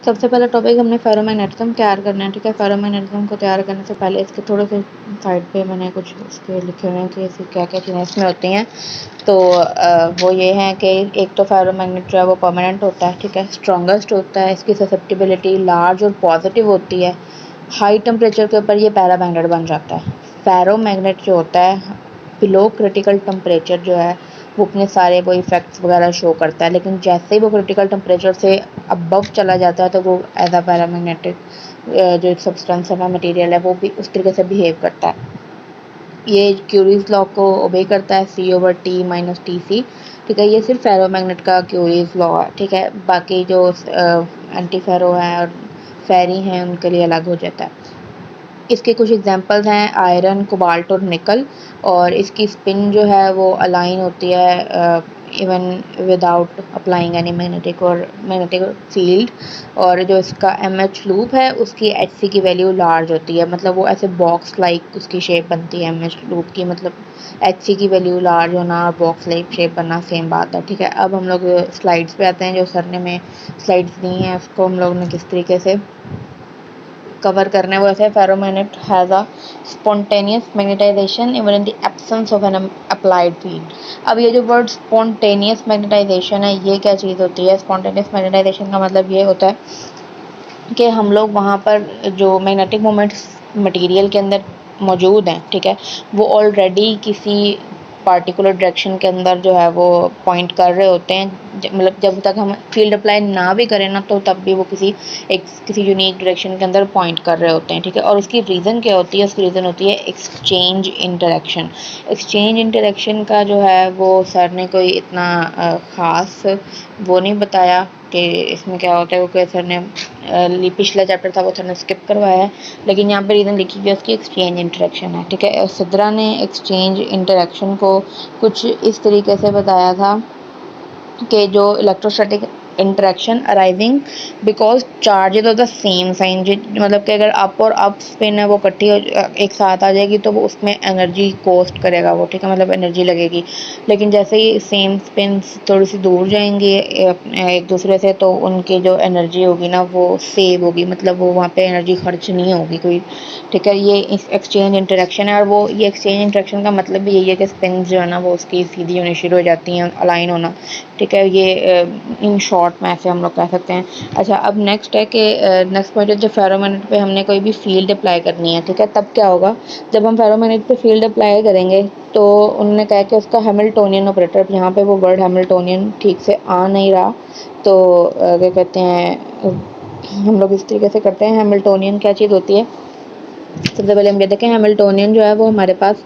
सबसे पहला टॉपिक हमने फेरोमैग्नेटिज्म तैयार करना है, ठीक है। फेरोमैग्नेटिज्म को तैयार करने से पहले इसके थोड़े से साइड पे मैंने कुछ इसके लिखे हुए हैं कि इसकी क्या क्या चीज़ें इसमें होती हैं। तो वो ये हैं कि एक तो फेरोमैग्नेट जो है वो परमानेंट होता है, ठीक है, स्ट्रॉन्गेस्ट होता है, इसकी ससेप्टिबिलिटी लार्ज और पॉजिटिव होती है। हाई टेम्परेचर के ऊपर ये पैरामैग्नेट बन जाता है। फेरोमैग्नेट जो होता है बिलो क्रिटिकल टेम्परेचर जो है वो अपने सारे वो इफेक्ट्स वगैरह शो करता है, लेकिन जैसे ही वो क्रिटिकल टेम्परेचर से अबव चला जाता है तो वो एज अ पैरामैग्नेटिक जो सब्सटेंस है मटेरियल है वो भी उस तरीके से बिहेव करता है। ये क्यूरीज लॉ को ओबे करता है, C/T माइनस TC, ठीक है। ये सिर्फ फेरोमैग्नेट का क्यूरीज लॉ है, ठीक है। बाकी जो एंटी फेरो हैं और फेरी हैं उनके लिए अलग हो जाता है। इसके कुछ एग्जांपल्स हैं आयरन, कोबाल्ट और निकल, और इसकी स्पिन जो है वो अलाइन होती है even without applying any magnetic field. और जो इसका MH लूप है उसकी HC की वैल्यू लार्ज होती है, मतलब वो ऐसे बॉक्स लाइक उसकी शेप बनती है MH लूप की, मतलब HC की वैल्यू लार्ज होना और बॉक्स लाइक शेप बनना सेम बात है, ठीक है। अब हम लोग स्लाइड्स पे आते हैं। जो सर ने में स्लाइड्स दी हैं उसको हम लोग ने किस तरीके से कवर करना है वो ऐसे ferromagnet has a spontaneous magnetisation even in the absence of an applied field. अब ये जो वर्ड स्पॉन्टेनियस मैग्नेटाइजेशन है ये क्या चीज़ होती है? स्पॉन्टेनियस मैग्नेटाइजेशन का मतलब ये होता है कि हम लोग वहाँ पर जो मैग्नेटिक मोमेंट्स मटेरियल के अंदर मौजूद हैं, ठीक है, वो ऑलरेडी किसी पार्टिकुलर डायरेक्शन के अंदर जो है वो पॉइंट कर रहे होते हैं। मतलब जब तक हम फील्ड अप्लाई ना भी करें ना तो तब भी वो किसी यूनिक डायरेक्शन के अंदर पॉइंट कर रहे होते हैं, ठीक है। और उसकी रीज़न क्या होती है? उसकी रीज़न होती है एक्सचेंज इंटरेक्शन। एक्सचेंज इंटरेक्शन का जो है वो सर ने कोई इतना ख़ास वो नहीं बताया कि इसमें क्या होता है, वो सर ने पिछला चैप्टर था वो सर ने स्किप करवाया है, लेकिन यहाँ पे रीज़न लिखी गई उसकी एक्सचेंज इंटरेक्शन है, ठीक है। सिद्रा ने एक्सचेंज इंटरेक्शन को कुछ इस तरीके से बताया था कि जो electrostatic interaction arising because charges of the same sign, मतलब कि अगर अप और अप स्पिन है वो इकट्ठी एक साथ आ जाएगी तो वो उसमें एनर्जी कोस्ट करेगा वो, ठीक है, मतलब एनर्जी लगेगी। लेकिन जैसे ही सेम स्पिन थोड़ी सी दूर जाएंगे एक दूसरे से तो उनकी जो एनर्जी होगी ना वो सेव होगी, मतलब वो वहाँ पे एनर्जी खर्च नहीं होगी कोई, ठीक है। ये एक्सचेंज इंटरेक्शन है और वो ये एक्सचेंज इंटरेक्शन का मतलब भी यही है कि स्पिन जो है ना वो उसकी सीधी होनी शुरू हो जाती हैं, अलाइन होना, ठीक है। ये इन शॉर्ट में ऐसे हम लोग कह सकते हैं। अच्छा, अब नेक्स्ट है कि नेक्स्ट पॉइंट है जब फेरोमैग्नेट पे हमने कोई भी फील्ड अप्लाई करनी है, ठीक है, तब क्या होगा? जब हम फेरोमैग्नेट पे फील्ड अप्लाई करेंगे तो उन्होंने कहा कि उसका हैमिल्टोनियन ऑपरेटर, यहाँ पे वो वर्ड हैमिल्टोनियन ठीक से आ नहीं रहा, तो क्या कहते हैं हम लोग इस तरीके से करते हैं। हैमिल्टोनियन क्या चीज़ होती है? सबसे पहले हम ये देखें, हैमिल्टोनियन जो है वो हमारे पास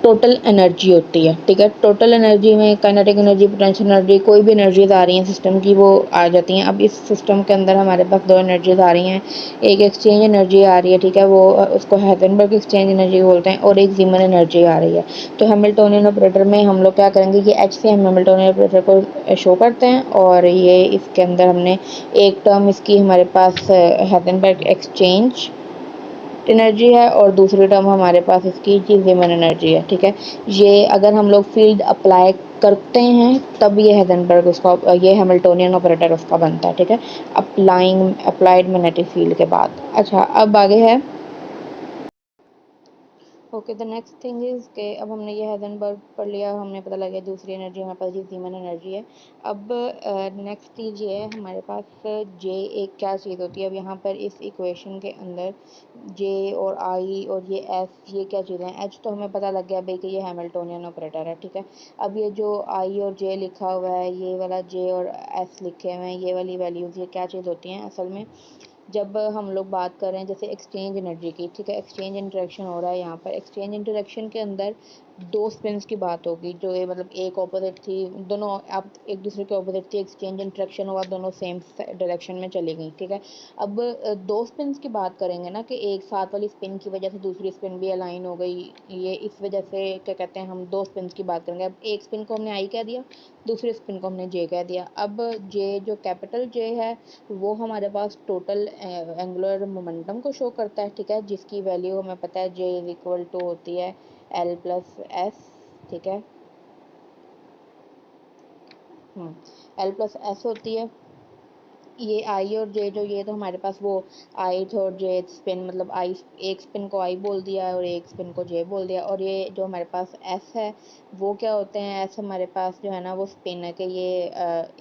टोटल एनर्जी होती है, ठीक है। टोटल एनर्जी में काइनेटिक एनर्जी, पोटेंशियल एनर्जी, कोई भी एनर्जीज आ रही हैं सिस्टम की वो आ जाती हैं। अब इस सिस्टम के अंदर हमारे पास दो एनर्जीज आ रही हैं, एक एक्सचेंज एनर्जी आ रही है, ठीक है, वो उसको हाइजेनबर्ग एक्सचेंज एनर्जी बोलते हैं, और एक जीमन एनर्जी आ रही है। तो हैमिल्टोनियन ऑपरेटर में हम लोग क्या करेंगे कि H से हम हैमिल्टोनियन ऑपरेटर को शो करते हैं, और ये इसके अंदर हमने एक टर्म इसकी हमारे पास हाइजेनबर्ग एक्सचेंज एनर्जी है और दूसरी टर्म हमारे पास इसकी जीमन एनर्जी है, ठीक है। ये अगर हम लोग फील्ड अप्लाई करते हैं तब ये हाइजेनबर्ग उसका ये हैमिल्टोनियन ऑपरेटर उसका बनता है, ठीक है, अप्लाइड मैग्नेटिक फील्ड के बाद। अच्छा, अब आगे है okay the next thing is के अब हमने ये हाइजेनबर्ग पढ़ लिया, हमने पता लग गया दूसरी एनर्जी हमारे पास ये जीमन एनर्जी है। अब नेक्स्ट चीज़ ये है हमारे पास जे एक क्या चीज़ होती है। अब यहाँ पर इस इक्वेशन के अंदर जे और आई और ये एफ ये क्या चीज़ें हैं? एच तो हमें पता लग गया भाई कि ये हैमिल्टोनियन ऑपरेटर है, ठीक है। अब ये जो आई और जे लिखा हुआ है, ये वाला जे और एफ लिखे हुए हैं, ये वाली वैल्यूज़ ये क्या चीज़ होती हैं असल में? जब हम लोग बात कर रहे हैं जैसे एक्सचेंज एनर्जी की, ठीक है, एक्सचेंज इंटरेक्शन हो रहा है यहाँ पर। एक्सचेंज इंटरेक्शन के अंदर दो स्पिन्स की बात होगी जो ये मतलब एक ऑपोजिट थी, दोनों आप एक दूसरे के ऑपोजिट थी, एक्सचेंज इंटरेक्शन हुआ, दोनों सेम डायरेक्शन में चली गई, ठीक है। अब दो स्पिन्स की बात करेंगे ना कि एक साथ वाली स्पिन की वजह से दूसरी स्पिन भी अलाइन हो गई, ये इस वजह से क्या कहते हैं हम दो स्पिन्स की बात करेंगे। अब एक स्पिन को हमने आई कह दिया, दूसरे स्पिन को हमने जे कह दिया। अब जे जो कैपिटल जे है वो हमारे पास टोटल एंगुलर मोमेंटम को शो करता है, ठीक है, जिसकी वैल्यू हमें पता है जे इज इक्वल टू होती है एल प्लस एस, ठीक है, एल प्लस एस होती है। ये आई और जे जो ये तो हमारे पास वो आई और जे स्पिन, मतलब आई एक स्पिन को आई बोल दिया और एक स्पिन को जे बोल दिया। और ये जो हमारे पास एस है वो क्या होते हैं, एस हमारे पास जो है ना वो स्पिन है कि ये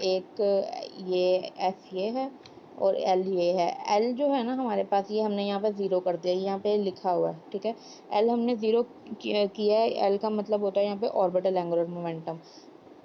एक ये एस ये है और एल ये है। एल जो है ना हमारे पास ये हमने यहाँ पे ज़ीरो कर दिया, यहाँ पे लिखा हुआ है, ठीक है। एल हमने ज़ीरो किया है। एल का मतलब होता है यहाँ पे orbital angular momentum.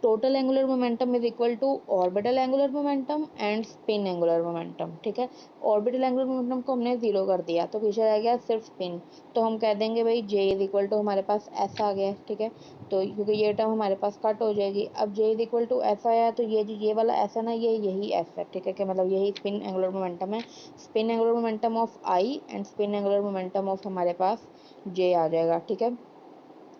Total angular momentum is equal to orbital angular momentum and spin angular momentum, ठीक है। ऑर्बिटल एंगुलर मोमेंटम को हमने जीरो कर दिया तो पीछे रह गया सिर्फ स्पिन। तो हम कह देंगे भाई जे इज इक्वल टू हमारे पास ऐसा आ गया, ठीक है। तो क्योंकि ये टर्म हमारे पास कट हो जाएगी, अब जे इज इक्वल टू ऐसा आया तो ये वाला ऐसा ना ये यही ऐसा है, ठीक है, कि मतलब यही स्पिन एंगुलर मोमेंटम है। Spin angular momentum of I and spin angular momentum of हमारे पास जे आ जाएगा, ठीक है।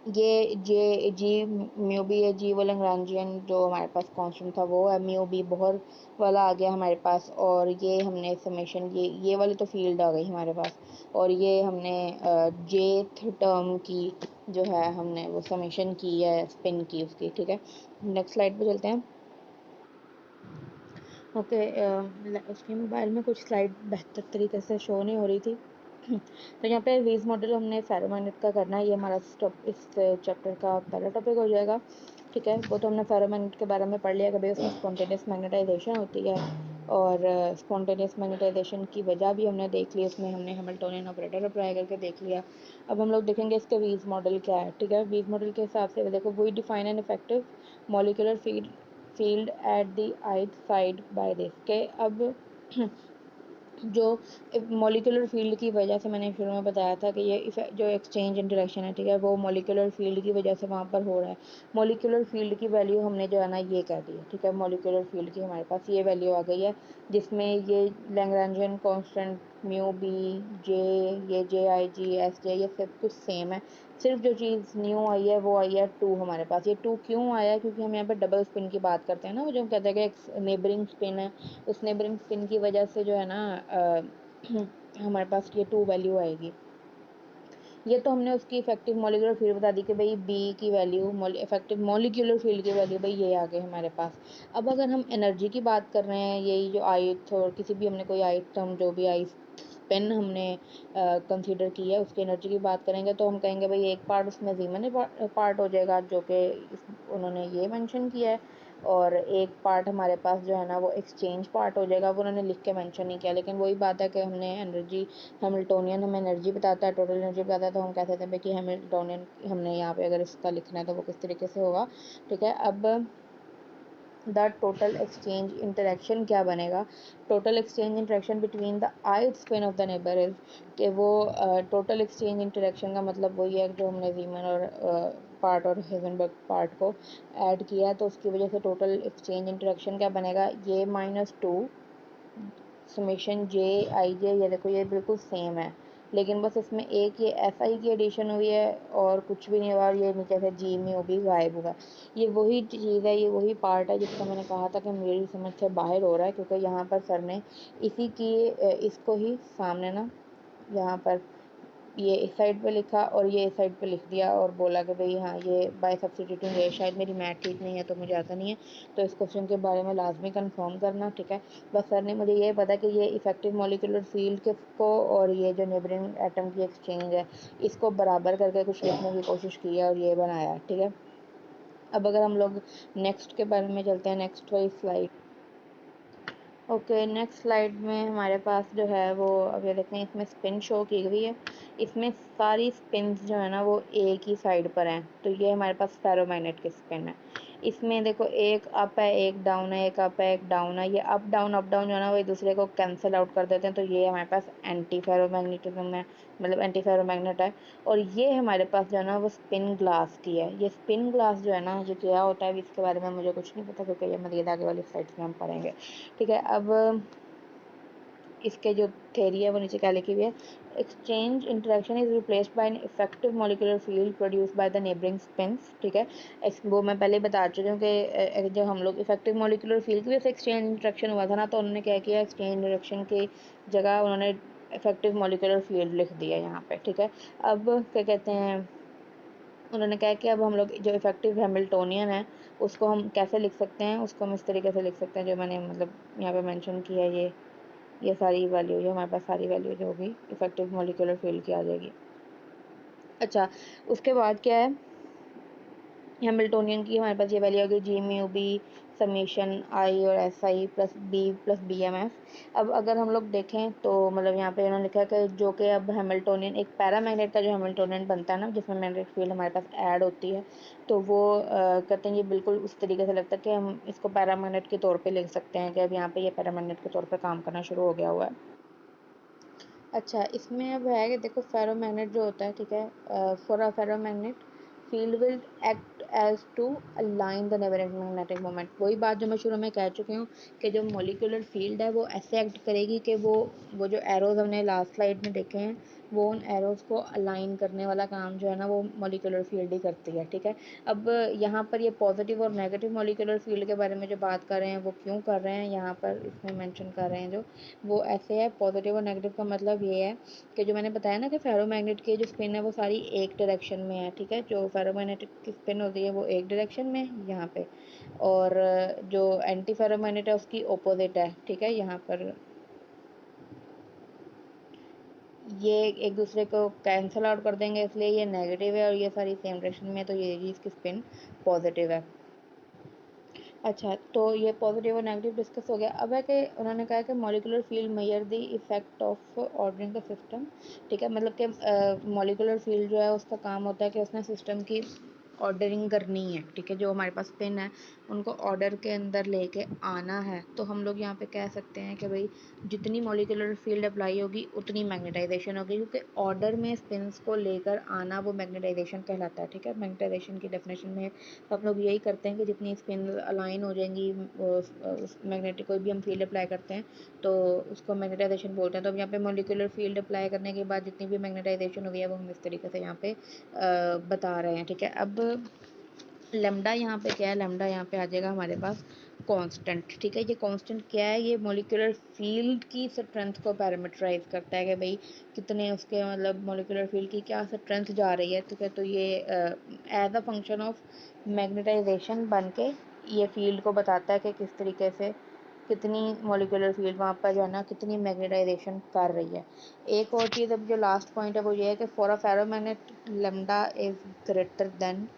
ये जे जी म्यू बी है, जी वो लैग्रांजियन जो हमारे पास कांस्टेंट था वो है। म्यू बी बोहर वाला आ गया हमारे पास। और ये हमने समेशन ये वाली तो फील्ड आ गई हमारे पास। और ये हमने जेथ टर्म की जो है हमने वो समेशन की है स्पिन की उसकी, ठीक है। नेक्स्ट स्लाइड पे चलते हैं। ओके, उसके मोबाइल में कुछ स्लाइड बेहतर तरीके से शो नहीं हो रही थी। तो यहाँ पे वीज मॉडल हमने फेरोमैग्नेट का करना है, ये हमारा इस चैप्टर का पहला टॉपिक हो जाएगा, ठीक है। वो तो हमने फेरोमैग्नेट के बारे में पढ़ लिया कि भाई उसमें स्पॉन्टेनियस मैग्नेटाइजेशन होती है और स्पॉन्टेनियस मैग्नेटाइजेशन की वजह भी हमने देख ली, उसमें हमने हैमिल्टोनियन ऑपरेटर अप्लाई करके देख लिया। अब हम लोग देखेंगे इसके वीज मॉडल क्या है, ठीक है। वीज मॉडल के हिसाब से देखो, we define an effective molecular field at the ith site by this के। अब जो मॉलिक्यूलर फील्ड की वजह से मैंने शुरू में बताया था कि ये जो एक्सचेंज इंटरेक्शन है, ठीक है, वो मॉलिक्यूलर फील्ड की वजह से वहाँ पर हो रहा है। मॉलिक्यूलर फील्ड की वैल्यू हमने जो है ना ये कह दी है, ठीक है। मॉलिक्यूलर फील्ड की हमारे पास ये वैल्यू आ गई है जिसमें ये Lagrangian constant mu B J, ये जे आई जी एस जे, ये सब कुछ सेम है। सिर्फ जो चीज़ न्यू आई है वो आई है टू हमारे पास। ये टू क्यों आया है, क्योंकि हम यहाँ पे डबल स्पिन की बात करते हैं ना, वो जो कहते हैं कि एक नेबरिंग स्पिन है, उस नेबरिंग स्पिन की वजह से जो है ना हमारे पास ये टू वैल्यू आएगी। ये तो हमने उसकी इफेक्टिव मॉलिक्यूलर फील्ड बता दी कि भाई बी की वैल्यू, इफेक्टिव मॉलिक्यूलर फील्ड की वैल्यू भाई ये आ गई हमारे पास। अब अगर हम एनर्जी की बात कर रहे हैं, यही जो आइथ और किसी भी हमने कोई आइटम जो भी आई पेन हमने कंसीडर की है उसकी एनर्जी की बात करेंगे तो हम कहेंगे भाई एक पार्ट उसमें जीमन पार्ट हो जाएगा जो कि उन्होंने ये मेंशन किया है, और एक पार्ट हमारे पास जो है ना वो एक्सचेंज पार्ट हो जाएगा, वो उन्होंने लिख के मेंशन नहीं किया। लेकिन वही बात है कि हमने एनर्जी, हैमिल्टोनियन हमें एनर्जी बताता है, टोटल एनर्जी बताता है, तो हम कह सकते हैं कि हैमिल्टोनियन हमने यहाँ पे अगर इसका लिखना है तो वो किस तरीके से होगा, ठीक है। अब द टोटल एक्सचेंज इंटरेक्शन क्या बनेगा, total exchange interaction between the ith spin of the neighbour is, कि वो टोटल एक्सचेंज इंटरेक्शन का मतलब वही है जो हमने जीमन और पार्ट और हेजनबर्ग पार्ट को ऐड किया है, तो उसकी वजह से टोटल एक्सचेंज इंटरेक्शन क्या बनेगा, ये -2 समेशन जे आई जे। ये देखो ये बिल्कुल सेम है, लेकिन बस इसमें एक ये एस आई की एडिशन हुई है और कुछ भी नहीं हुआ, और ये नीचे से जी में भी गायब हुआ। ये वही चीज़ है, ये वही पार्ट है जिसका मैंने कहा था कि मेरी समझ से बाहर हो रहा है, क्योंकि यहाँ पर सर ने इसी की इसको ही सामने ना यहाँ पर ये इस साइड पे लिखा और ये इस साइड पे लिख दिया और बोला कि भाई हाँ ये बाय सब्स्टिट्यूटिंग है। शायद मेरी मैथ ठीक नहीं है तो मुझे आता नहीं है, तो इस क्वेश्चन के बारे में लाजमी कंफर्म करना, ठीक है। बस सर ने मुझे ये पता कि ये इफेक्टिव मॉलिक्यूलर फील्ड के को और ये जो नेबरिंग एटम की एक्सचेंज है इसको बराबर करके कुछ लिखने की कोशिश की है और ये बनाया है, ठीक है। अब अगर हम लोग नेक्स्ट के बारे में चलते हैं, नेक्स्ट वाली स्लाइड। ओके, नेक्स्ट स्लाइड में हमारे पास जो है वो अब ये देखते हैं, इसमें स्पिन शो की हुई है। इसमें सारी स्पिन्स जो है ना वो एक ही साइड पर हैं, तो ये हमारे पास फेरोमैग्नेट की स्पिन है। इसमें देखो एक अप है एक डाउन है, एक अप है एक डाउन है। ये अप डाउन जो है ना वो एक दूसरे को कैंसिल आउट कर देते हैं, तो ये हमारे पास एंटी फेरोमैग्नेटिज्म है, मतलब एंटी फेरोमैग्नेट है। और ये हमारे पास जो है ना वो स्पिन ग्लास की है। ये स्पिन ग्लास जो है ना जो क्या होता है इसके बारे में मुझे कुछ नहीं पता, क्योंकि ये मज़ीद आगे वाली स्लाइड्स में हम पढ़ेंगे, ठीक है। अब इसके जो थेरी है वो नीचे क्या लिखी हुई है, exchange interaction is replaced by an effective molecular field produced by the neighbouring spins, ठीक है। वो मैं पहले बता चुकी हूँ कि जब हम लोग इफेक्टिव मॉलिक्यूलर फील्ड की वजह से एक्सचेंज इंटरेक्शन हुआ था ना, तो उन्होंने क्या किया, एक्सचेंज इंटरेक्शन की जगह उन्होंने इफेक्टिव मॉलिक्यूलर फील्ड लिख दिया यहाँ पे, ठीक है। अब क्या कहते हैं, उन्होंने कहा कि अब हम लोग जो इफेक्टिव हैमिल्टोनियन है उसको हम कैसे लिख सकते हैं, उसको हम इस तरीके से लिख सकते हैं जो मैंने मतलब यहाँ पे मेंशन किया है। ये सारी वैल्यू जो हमारे पास सारी वैल्यू जो होगी इफेक्टिव मॉलिक्यूलर फील्ड की आ जाएगी। अच्छा, उसके बाद क्या है, हैमिल्टोनियन की हमारे पास ये वैल्यू आ गई G mu B summation I और S I plus B M F. अब अगर हम लोग देखें तो मतलब यहाँ पे उन्होंने लिखा है कि जो कि अब हैमिल्टोनियन एक पैरामैग्नेट का जो हैमिल्टोनियन बनता है ना, जिसमें मैग्नेटिक फील्ड हमारे पास ऐड होती है, तो वो कहते हैं ये बिल्कुल उस तरीके से लगता है कि हम इसको पैरामैग्नेट के तौर पर लिख सकते हैं कि अब यहाँ पे ये पैरामैग्नेट के तौर पर काम करना शुरू हो गया हुआ है। अच्छा, इसमें अब है कि देखो फेरोमैग्नेट जो होता है, ठीक है, for a ferromagnet field will act as to align the neighbouring magnetic moment. वही बात जो मैं शुरू में कह चुकी हूँ कि जो मॉलिक्यूलर फील्ड है वो ऐसे एक्ट करेगी कि वो जो एरोज हमने लास्ट स्लाइड में देखे हैं, वो उन एरोज को अलाइन करने वाला काम जो है ना वो मॉलिक्यूलर फील्ड ही करती है, ठीक है। अब यहाँ पर ये पॉजिटिव और नेगेटिव मॉलिक्यूलर फील्ड के बारे में जो बात कर रहे हैं वो क्यों कर रहे हैं, यहाँ पर इसमें मेंशन कर रहे हैं जो वो ऐसे है। पॉजिटिव और नेगेटिव का मतलब ये है कि जो मैंने बताया ना कि फेरोमैग्नेट की जो स्पिन है वो सारी एक डायरेक्शन में है, ठीक है। जो फेरोमैग्नेटिक की स्पिन होती है वो एक डायरेक्शन में है यहाँ पे, और जो एंटी फेरोमैग्नेट है उसकी ओपोजिट है, ठीक है। यहाँ पर ये एक दूसरे को कैंसिल आउट कर देंगे, इसलिए ये नेगेटिव है और ये सारी सेम डायरेक्शन में है, तो ये इसकी स्पिन पॉजिटिव है। अच्छा, तो ये पॉजिटिव और नेगेटिव डिस्कस हो गया। अब है कि उन्होंने कहा कि molecular field measure the effect of ordering the system, ठीक है। मतलब कि मॉलिक्यूलर फील्ड जो है उसका काम होता है कि उसने सिस्टम की ऑर्डरिंग करनी है, ठीक है। जो हमारे पास पिन है उनको ऑर्डर के अंदर लेके आना है, तो हम लोग यहाँ पे कह सकते हैं कि भाई जितनी मॉलिक्यूलर फील्ड अप्लाई होगी उतनी मैग्नेटाइजेशन होगी, क्योंकि ऑर्डर में स्पिन्स को लेकर आना वो मैग्नेटाइजेशन कहलाता है, ठीक है। मैग्नेटाइजेशन की डेफिनेशन में तो हम लोग यही करते हैं कि जितनी स्पिन अलाइन हो जाएंगी उस मैग्नेटिक कोई भी हम फील्ड अप्लाई करते हैं तो उसको मैग्नेटाइजेशन बोलते हैं। तो अब यहाँ पे मॉलिक्यूलर फील्ड अप्लाई करने के बाद जितनी भी मैग्नेटाइजेशन हुई है वो हम इस तरीके से यहाँ पे बता रहे हैं, ठीक है। अब लेमडा यहाँ पे क्या है, लेमडा यहाँ पे आ जाएगा हमारे पास कांस्टेंट, ठीक है। ये कांस्टेंट क्या है, ये मॉलिक्यूलर फील्ड की स्ट्रेंथ को पैरामीटराइज करता है कि भाई कितने उसके मतलब मॉलिक्यूलर फील्ड की क्या स्ट्रेंथ जा रही है, ठीक है। तो ये as a function of magnetisation बन के ये फील्ड को बताता है कि किस तरीके से कितनी मॉलिक्यूलर फील्ड वहाँ पर जो है ना कितनी मैग्नेटाइजेशन कर रही है। एक और चीज़ अब जो लास्ट पॉइंट है वो ये है कि for a ferromagnet lambda is greater than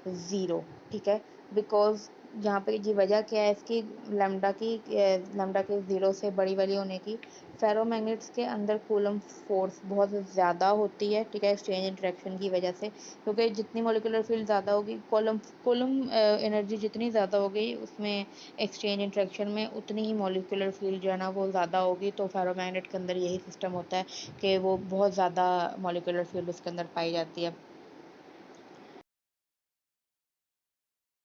zero, ठीक है। बिकॉज यहाँ पे जी वजह क्या है इसकी, लैम्डा के ज़ीरो से बड़ी वैल्यू होने की, फेरोमैग्नेट्स के अंदर कूलम फोर्स बहुत ज़्यादा होती है, ठीक है, एक्सचेंज इंटरेक्शन की वजह से। क्योंकि जितनी मॉलिक्यूलर फील्ड ज़्यादा होगी, कूलम एनर्जी जितनी ज़्यादा होगी उसमें एक्सचेंज इंटरेक्शन में उतनी ही मॉलिक्यूलर फील्ड जो है ना वो ज़्यादा होगी। तो फेरोमैग्नेट के अंदर यही सिस्टम होता है कि वो बहुत ज़्यादा मॉलिक्यूलर फील्ड उसके अंदर पाई जाती है।